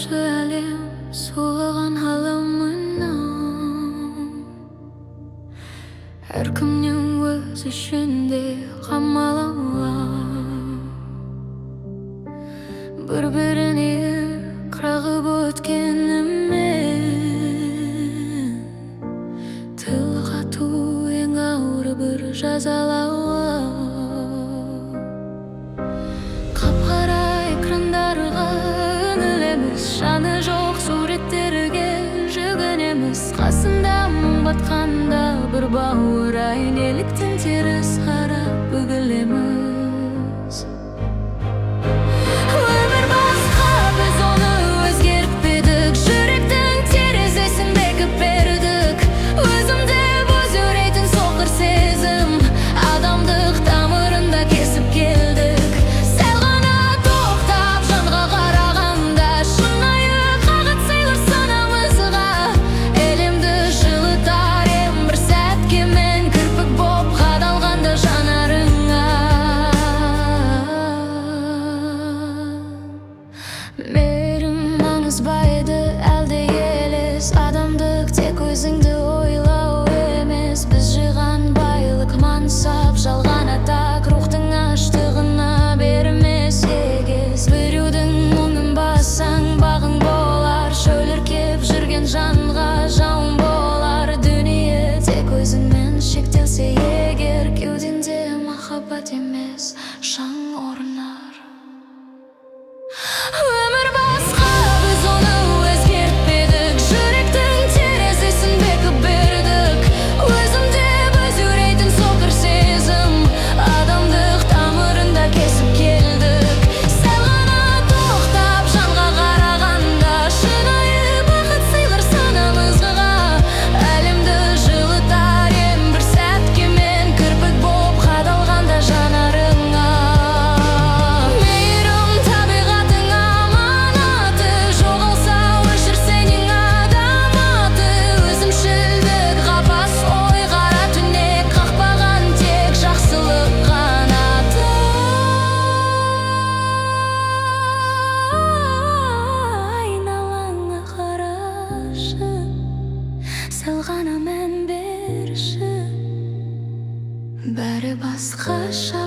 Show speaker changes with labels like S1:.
S1: Каршы әлем соғаған халымынан, әркімнің өз ішінде қамалауға, бір-біріне қырағып өткенімен тіл қату ең ауыр бір жазалауға. Қап-қара экрандарға үңілеміз, жаны жоқ суреттерге жүгінеміз. Қасында мұң батқанда бір бауыр ай, неліктен теріс қарап бүгілеміз. Өмір басқа, біз оны өзгертпедік, жүректің терезесін бекіп бердік. Өзімді өз үрейтін соқыр сезім, адамдық тамырында кесіп келдік. Сәл ғана тоқтап жанға қарағанда, шынайы қағыт сыйлар санамызға. Әлемді жылытар ем бір сәтке мен, кірпік боп қадалғанда жанарыңа. Мейірім маңыз ба еді әлде елес, адамдық тек өзіңді ойлау емес. Біз жиған байлық, мансап, жалған атақ, рухтың аштығына бермес егес. Біреудің мұңын бассаң бағың болар, шөліркеп жүрген жанға жауын болар. Дүние тек өзіңмен шектелсе егер, кеудеңде махаббат емес шаң орнар. Өмір басқа, біз оны өзгертпедік, жүректің терезесін бекіп бердік. Өзімде өз үрейтін соқыр сезім, адамдық тамырында кесіп келдік. Сәл ғана тоқтап жанға қарағанда, шынайы бақыт сыйлар санамызға. Әлемді жылытар ем бір сәтке мен, кірпік боп қадалғанда жанарыңа. Мейірім табиғаттың аманаты, жоғалса өшірсең адам аты. Өзімшілдік қапас ой, қара түнек қақпаған тек жақсылық қанаты. Айналаңа қарашы, сәл ғана мән берші, бәрі басқаша